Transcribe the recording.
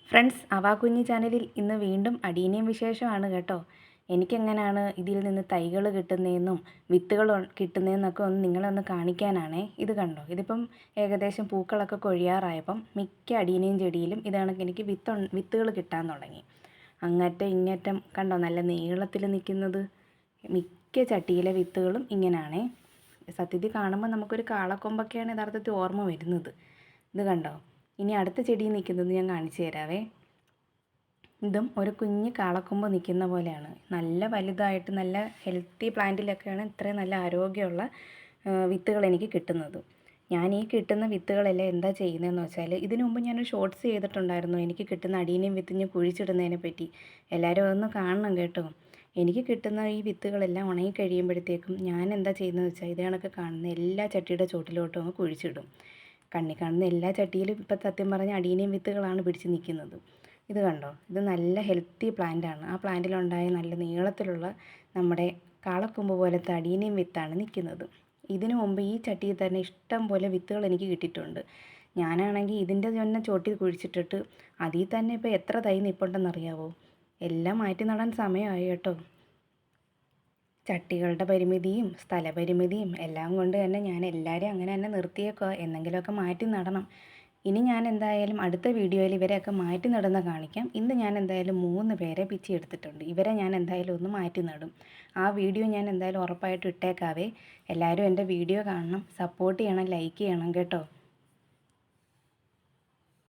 Friends, അവാകുഞ്ഞി ചാനലിൽ ഇന്ന് വീണ്ടും അടീനിയം വിശേഷമാണ് കേട്ടോ. എനിക്കെങ്ങനെയാണ് ഇതിൽ നിന്ന് തൈകൾ കിട്ടുന്നതെന്നും വിത്തുകൾ കിട്ടുന്നതെന്നൊക്കെ നിങ്ങളെ ഒന്ന് കാണിക്കാനാണേ. ഇത് കണ്ടോ, ഇതിപ്പം ഏകദേശം പൂക്കളൊക്കെ കൊഴിയാറായപ്പം മിക്ക അടീനിയം ചെടിയിലും ഇതാണെങ്കിൽ എനിക്ക് വിത്തുകൾ കിട്ടാൻ തുടങ്ങി. അങ്ങറ്റം ഇങ്ങറ്റം കണ്ടോ, നല്ല നീളത്തിൽ നിൽക്കുന്നത്. മിക്ക ചട്ടിയിലെ വിത്തുകളും ഇങ്ങനെയാണേ. സത്യത്തിൽ കാണുമ്പോൾ നമുക്കൊരു കാളക്കൊമ്പൊക്കെയാണ് യഥാർത്ഥത്തിൽ ഓർമ്മ വരുന്നത്. ഇത് കണ്ടോ. ഇനി അടുത്ത ചെടി നിൽക്കുന്നത് ഞാൻ കാണിച്ചു തരാവേ. ഇതും ഒരു കുഞ്ഞ് കാളക്കൊമ്പ് നിൽക്കുന്ന പോലെയാണ്. നല്ല വലുതായിട്ട് നല്ല ഹെൽത്തി പ്ലാന്റിലൊക്കെയാണ് ഇത്രയും നല്ല ആരോഗ്യമുള്ള വിത്തുകൾ എനിക്ക് കിട്ടുന്നത്. ഞാൻ ഈ കിട്ടുന്ന വിത്തുകളെല്ലാം എന്താ ചെയ്യുന്നതെന്ന് വെച്ചാൽ, ഇതിനു മുമ്പ് ഞാനൊരു ഷോർട്സ് ചെയ്തിട്ടുണ്ടായിരുന്നു എനിക്ക് കിട്ടുന്ന അടീനിയം വിത്ത് ഞാൻ കുഴിച്ചിടുന്നതിനെ പറ്റി. എല്ലാവരും അതൊന്ന് കാണണം കേട്ടോ. എനിക്ക് കിട്ടുന്ന ഈ വിത്തുകളെല്ലാം ഉണങ്ങി കഴിയുമ്പോഴത്തേക്കും ഞാൻ എന്താ ചെയ്യുന്നതെന്ന് വെച്ചാൽ, ഇത് കണക്ക് കാണുന്ന എല്ലാ ചട്ടിയുടെ ചോട്ടിലോട്ടും അങ്ങ് കുഴിച്ചിടും. കണ്ണി കാണുന്ന എല്ലാ ചട്ടിയിലും ഇപ്പം സത്യം പറഞ്ഞാൽ അടീനിയം വിത്തുകളാണ് പിടിച്ച് നിൽക്കുന്നത്. ഇത് കണ്ടോ, ഇത് നല്ല ഹെൽത്തി പ്ലാന്റാണ്. ആ പ്ലാന്റിലുണ്ടായ നല്ല നീളത്തിലുള്ള നമ്മുടെ കാളക്കൊമ്പ് പോലത്തെ അടീനിയം വിത്താണ് നിൽക്കുന്നത്. ഇതിനു മുമ്പ് ഈ ചട്ടിയിൽ തന്നെ ഇഷ്ടം പോലെ വിത്തുകൾ എനിക്ക് കിട്ടിയിട്ടുണ്ട്. ഞാനാണെങ്കിൽ ഇതിൻ്റെ തന്നെ ചോട്ടിൽ കുഴിച്ചിട്ടിട്ട് അതിൽ തന്നെ ഇപ്പോൾ എത്ര തൈ നിൽപ്പുണ്ടെന്നറിയാവോ. എല്ലാം മാറ്റി നടാൻ സമയമായി കേട്ടോ. ചട്ടികളുടെ പരിമിതിയും സ്ഥലപരിമിതിയും എല്ലാം കൊണ്ട് തന്നെ ഞാൻ എല്ലാവരെയും അങ്ങനെ തന്നെ നിർത്തിയേക്കുക. എന്തെങ്കിലുമൊക്കെ മാറ്റി നടണം. ഇനി ഞാൻ എന്തായാലും അടുത്ത വീഡിയോയിൽ ഇവരെയൊക്കെ മാറ്റി നടുന്ന കാണിക്കാം. ഇന്ന് ഞാൻ എന്തായാലും 3 പേരെ പിച്ചി എടുത്തിട്ടുണ്ട്. ഇവരെ ഞാൻ എന്തായാലും ഒന്ന് മാറ്റി നടും. ആ വീഡിയോ ഞാൻ എന്തായാലും ഉറപ്പായിട്ട് ഇട്ടേക്കാവേ. എല്ലാവരും എൻ്റെ വീഡിയോ കാണണം, സപ്പോർട്ട് ചെയ്യണം, ലൈക്ക് ചെയ്യണം കേട്ടോ.